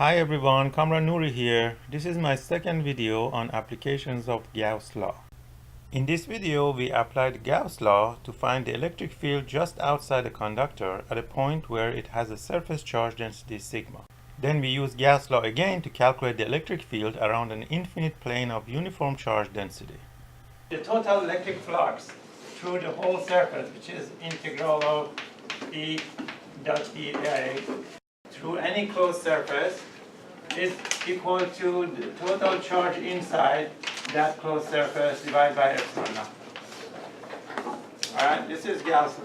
Hi everyone, Kamran Nouri here. This is my second video on applications of Gauss law. In this video, we applied Gauss law to find the electric field just outside the conductor at a point where it has a surface charge density sigma. Then we use Gauss law again to calculate the electric field around an infinite plane of uniform charge density. The total electric flux through the whole surface, which is integral of E dot dA through any closed surface, is equal to the total charge inside that closed surface divided by epsilon naught. Alright, this is Gauss law.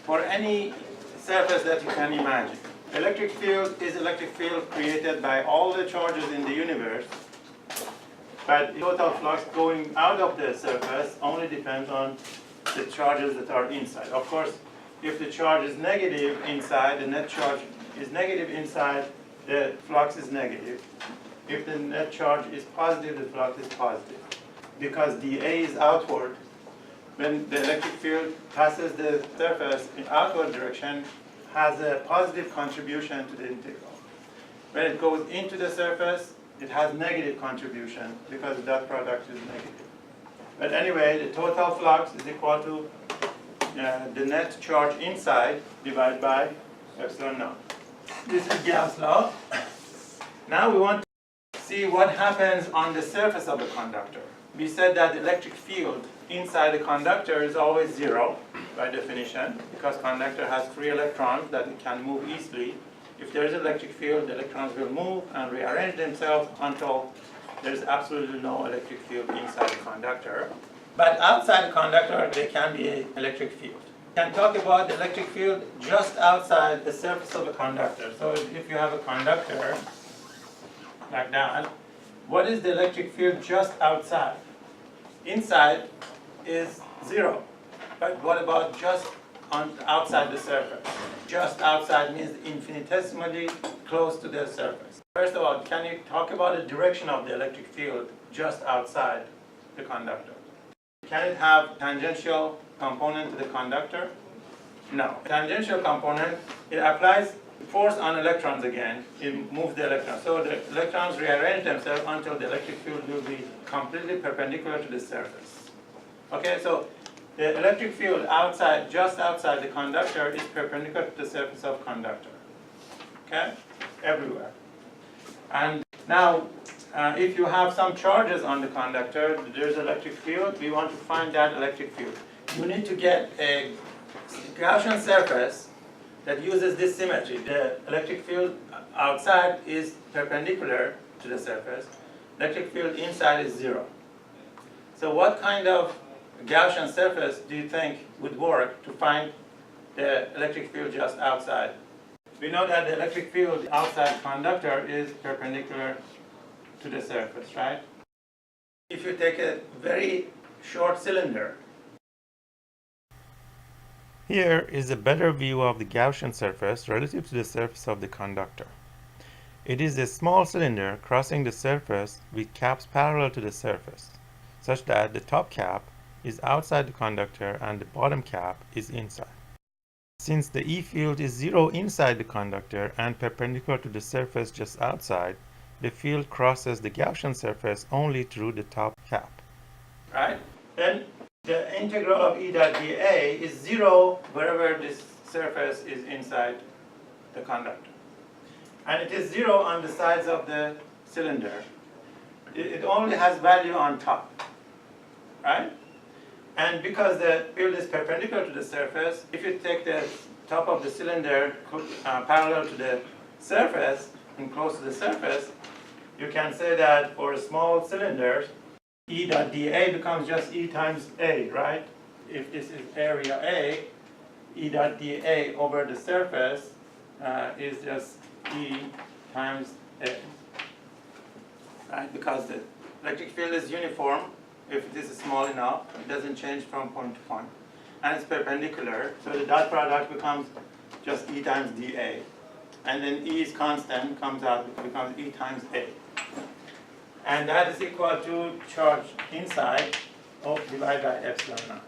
For any surface that you can imagine. Electric field is electric field created by all the charges in the universe, but the total flux going out of the surface only depends on the charges that are inside. Of course, if the charge is negative inside, the net charge is negative inside, the flux is negative. If the net charge is positive, the flux is positive. Because dA is outward, when the electric field passes the surface in outward direction, has a positive contribution to the integral. When it goes into the surface, it has negative contribution because the dot product is negative. But anyway, the total flux is equal to the net charge inside divided by epsilon naught. This is Gauss law. Now we want to see what happens on the surface of the conductor. We said that the electric field inside the conductor is always zero by definition, because conductor has free electrons that it can move easily. If there is an electric field, the electrons will move and rearrange themselves until there is absolutely no electric field inside the conductor. But outside the conductor, there can be an electric field. We can talk about the electric field just outside the surface of the conductor. So if you have a conductor like that, what is the electric field just outside? Inside is zero. But what about just outside the surface? Just outside means infinitesimally close to the surface. First of all, can you talk about the direction of the electric field just outside the conductor? Can it have tangential component to the conductor? No. Tangential component, it applies force on electrons again. It moves the electrons. So the electrons rearrange themselves until the electric field will be completely perpendicular to the surface. Okay, so the electric field outside, just outside the conductor, is perpendicular to the surface of conductor. Okay? Everywhere. And now, if you have some charges on the conductor, there's electric field, we want to find that electric field. You need to get a Gaussian surface that uses this symmetry. The electric field outside is perpendicular to the surface. Electric field inside is zero. So what kind of Gaussian surface do you think would work to find the electric field just outside? We know that the electric field outside conductor is perpendicular to the surface, right? If you take a very short cylinder. Here is a better view of the Gaussian surface relative to the surface of the conductor. It is a small cylinder crossing the surface with caps parallel to the surface, such that the top cap is outside the conductor and the bottom cap is inside. Since the E field is zero inside the conductor and perpendicular to the surface just outside, the field crosses the Gaussian surface only through the top cap. Right? Then the integral of E dot dA is zero wherever this surface is inside the conductor. And it is zero on the sides of the cylinder. It only has value on top. Right? And because the field is perpendicular to the surface, if you take the top of the cylinder parallel to the surface and close to the surface, you can say that for small cylinders, E dot dA becomes just E times A, right? If this is area A, E dot dA over the surface is just E times A. Right? Because the electric field is uniform. If this is small enough, it doesn't change from point to point. And it's perpendicular, so the dot product becomes just E times dA. And then E is constant, comes out, it becomes E times A. And that is equal to charge inside divided by epsilon naught.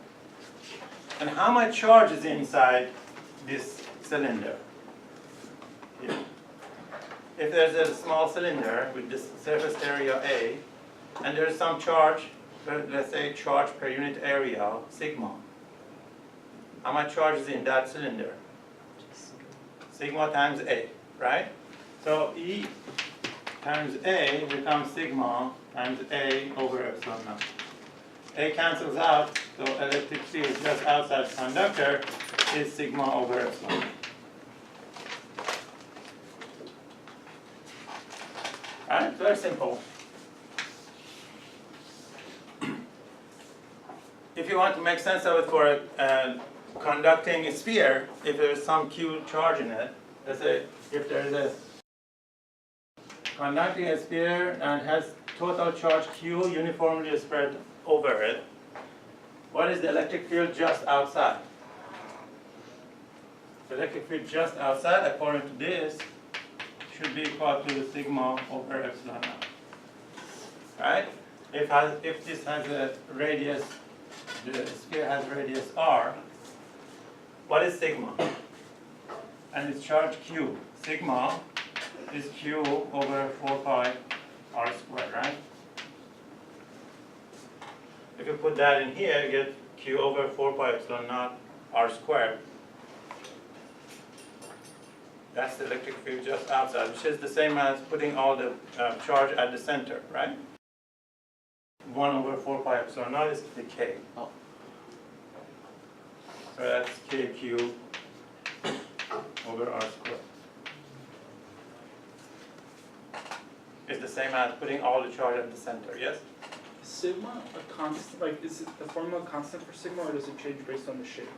And how much charge is inside this cylinder? Here. if there's a small cylinder with this surface area A, and there's some charge, let's say charge per unit area, sigma. How much charge is in that cylinder? Sigma times A, right? So E times A becomes sigma times A over epsilon naught. A cancels out, so electric field just outside the conductor is sigma over epsilon. Right? Very simple. If you want to make sense of it for a conducting sphere, if there's some Q charge in it, let's say if there's a conducting a sphere and has total charge Q uniformly spread over it, what is the electric field just outside? The electric field just outside, according to this, should be equal to the sigma over epsilon naught. Right? If this has a radius, the sphere has radius r, what is sigma? And it's charge q. Sigma is q over 4 pi r squared, right? If you put that in here, you get q over 4 pi epsilon naught r squared. That's the electric field just outside, which is the same as putting all the charge at the center, right? 1 over 4 pi epsilon naught is the k. Oh. So that's kq over r squared. It's the same as putting all the charge at the center, yes? Is sigma a constant? Like, is it the formula constant for sigma, or does it change based on the shape?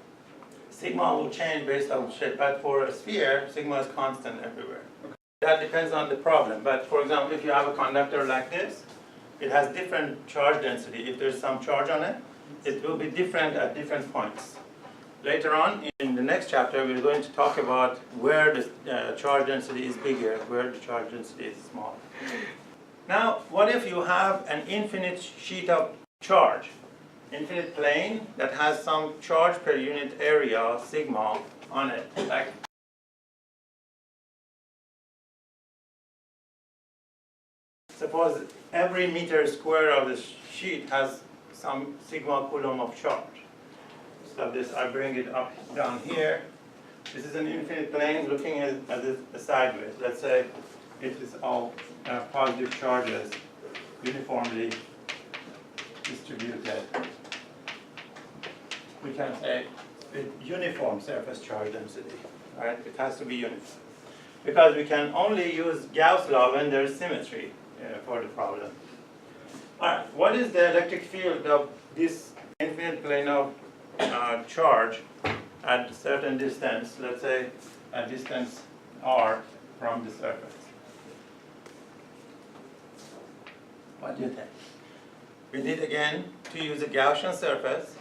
Sigma will change based on shape, but for a sphere, sigma is constant everywhere. Okay. That depends on the problem. But for example, if you have a conductor like this, it has different charge density. If there's some charge on it, it will be different at different points. Later on, in the next chapter, we're going to talk about where the charge density is bigger, where the charge density is smaller. Now, what if you have an infinite sheet of charge? Infinite plane that has some charge per unit area, sigma, on it. Like suppose every meter square of the sheet has some sigma coulomb of charge. So this, I bring it up down here. This is an infinite plane looking at it sideways. Let's say it is all positive charges uniformly distributed. We can say with uniform surface charge density, right? It has to be uniform. Because we can only use Gauss law when there is symmetry for the problem. All right, what is the electric field of this infinite plane of charge at a certain distance, let's say a distance r from the surface? What do you think? We need again to use a Gaussian surface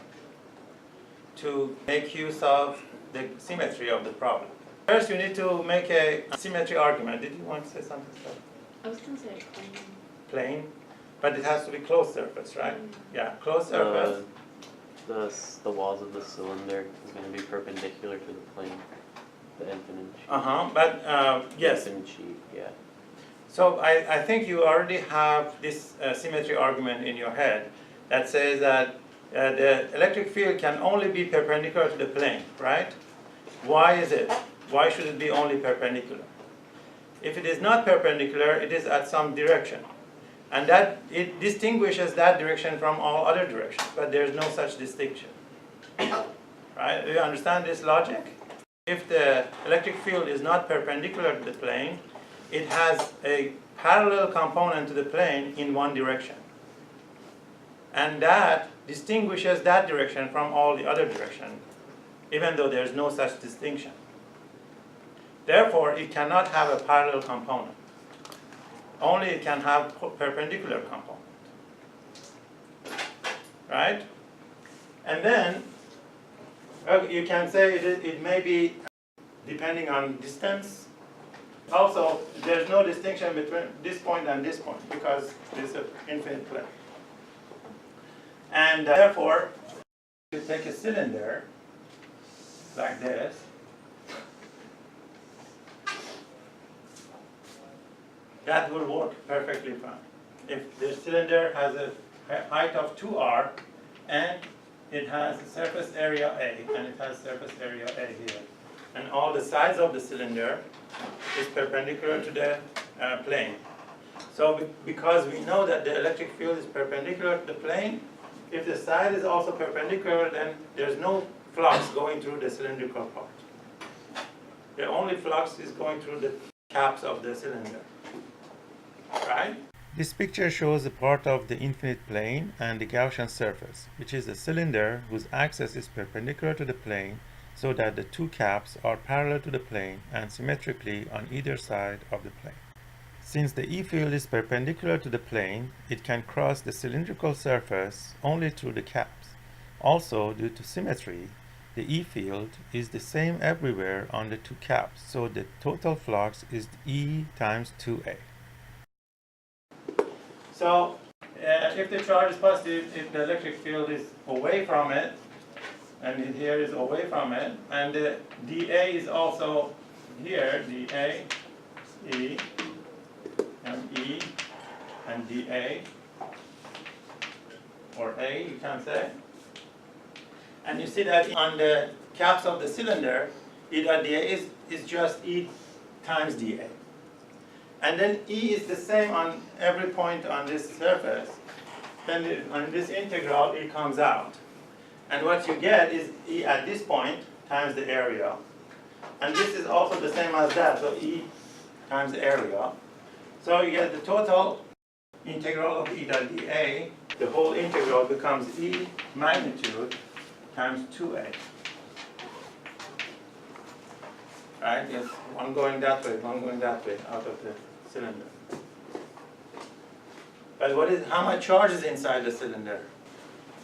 to make use of the symmetry of the problem. First, you need to make a symmetry argument. Did you want to say something? I was going to say plane. Plane, but it has to be closed surface, right? Yeah, closed surface. The walls of the cylinder is going to be perpendicular to the plane, the infinite sheet. But yes. Infinite sheet, yeah. So I think you already have this symmetry argument in your head that says that the electric field can only be perpendicular to the plane, right? Why is it? Why should it be only perpendicular? If it is not perpendicular, it is at some direction. And that it distinguishes that direction from all other directions, but there's no such distinction. Right? Do you understand this logic? If the electric field is not perpendicular to the plane, it has a parallel component to the plane in one direction. And that distinguishes that direction from all the other directions, even though there's no such distinction. Therefore, it cannot have a parallel component. Only it can have perpendicular component. Right? And then, you can say it may be depending on distance. Also, there's no distinction between this point and this point because it's an infinite plane. And therefore, you take a cylinder like this. that will work perfectly fine. If the cylinder has a height of 2r and it has a surface area A and it has surface area A here, and all the sides of the cylinder is perpendicular to the plane. So because we know that the electric field is perpendicular to the plane, if the side is also perpendicular, then there's no flux going through the cylindrical part. The only flux is going through the caps of the cylinder, right? This picture shows a part of the infinite plane and the Gaussian surface, which is a cylinder whose axis is perpendicular to the plane so that the two caps are parallel to the plane and symmetrically on either side of the plane. Since the E field is perpendicular to the plane, it can cross the cylindrical surface only through the caps. Also, due to symmetry, the E field is the same everywhere on the two caps, so the total flux is E times 2A. So, if the charge is positive, if the electric field is away from it, and it here is away from it, and the dA is also here, dA, E, and E, and dA, or A, you can say. And you see that on the caps of the cylinder, E dot dA is just E times dA. And then E is the same on every point on this surface. Then on this integral, E comes out. And what you get is E at this point times the area. And this is also the same as that, so E times the area. So you get the total integral of E dot dA. The whole integral becomes E magnitude times 2A. Right? Yes, one going that way, one going that way out of the cylinder. But how much charge is inside the cylinder?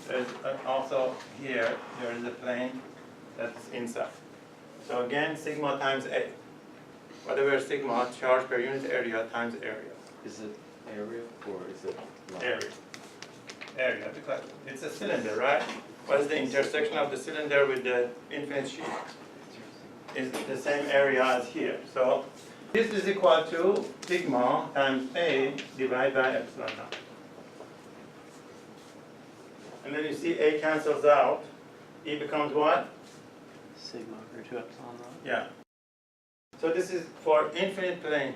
There's also here, there is a plane that's inside. So again, sigma times A. Whatever sigma, charge per unit area times area. Is it area or is it line? Area. Area, because it's a cylinder, right? What is the intersection of the cylinder with the infinite sheet? Is the same area as here. So this is equal to sigma times A divided by epsilon naught. And then you see A cancels out. E becomes what? Sigma over 2 epsilon naught. Yeah. So this is for infinite plane.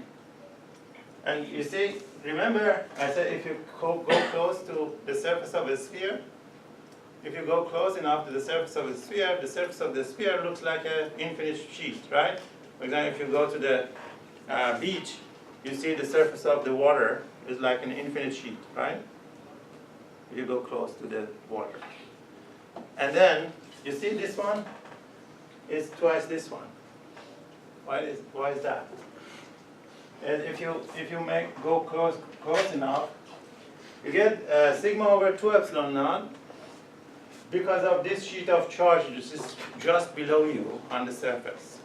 And you see, remember I said if you go close to the surface of a sphere, if you go close enough to the surface of the sphere looks like an infinite sheet, right? For example, if you go to the beach, you see the surface of the water is like an infinite sheet, right? If you go close to the water. And then, you see this one is twice this one. Why is that? And if you go close enough, you get sigma over 2 epsilon naught because of this sheet of charge which is just below you on the surface.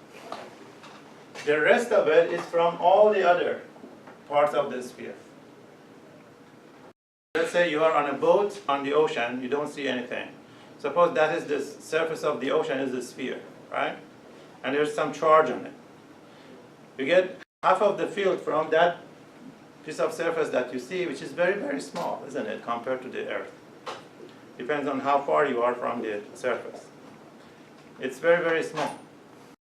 The rest of it is from all the other parts of the sphere. Let's say you are on a boat on the ocean, you don't see anything. Suppose that is the surface of the ocean is the sphere, right? And there's some charge on it. You get half of the field from that piece of surface that you see, which is very, very small, isn't it, compared to the Earth. Depends on how far you are from the surface. It's very, very small.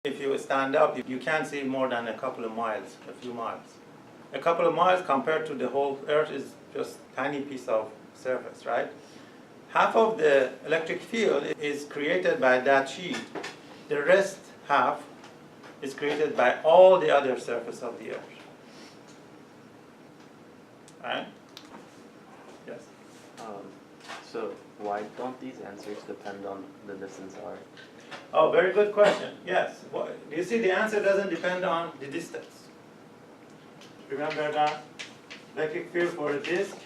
If you stand up, you can't see more than a couple of miles, a few miles. A couple of miles compared to the whole Earth is just a tiny piece of surface, right? Half of the electric field is created by that sheet. The rest half is created by all the other surface of the Earth. Right? Yes? So why don't these answers depend on the distance r? Oh, very good question. Yes. Well, you see, the answer doesn't depend on the distance. Remember that electric field for a disk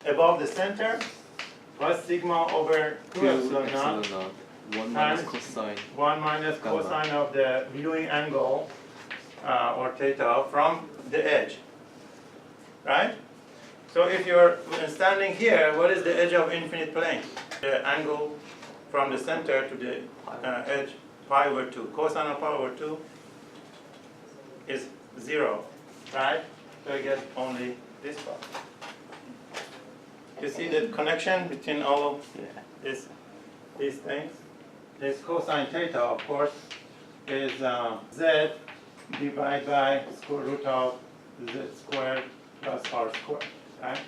above the center was sigma over 2 epsilon naught 1 times minus cosine 1 minus cosine of the viewing angle or theta from the edge. Right? So if you're standing here, what is the edge of infinite plane? The angle from the center to the edge, pi over 2. Cosine of pi over 2 is 0, right? So I get only this part. You see the connection between all of Yeah. these things? This cosine theta, of course, is z divided by square root of z squared plus r squared. Right?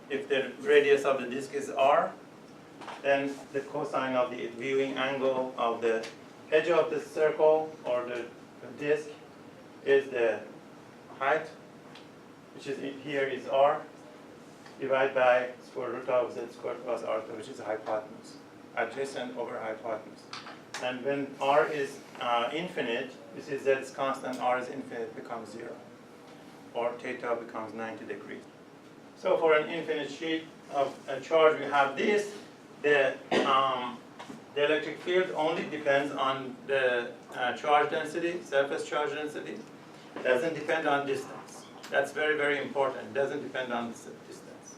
If the radius of the disk is r, then the cosine of the viewing angle of the edge of the circle or the disk is the height, which is here is r, divided by square root of z squared plus r2, which is hypotenuse, adjacent over hypotenuse. And when r is infinite, this is z is constant, r is infinite, becomes 0, or theta becomes 90 degrees. So for an infinite sheet of a charge, we have this. The electric field only depends on the charge density, surface charge density. Doesn't depend on distance. That's very, very important. It doesn't depend on distance.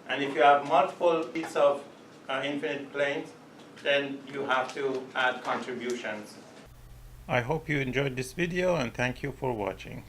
And if you have multiple bits of infinite planes, then you have to add contributions. I hope you enjoyed this video and thank you for watching.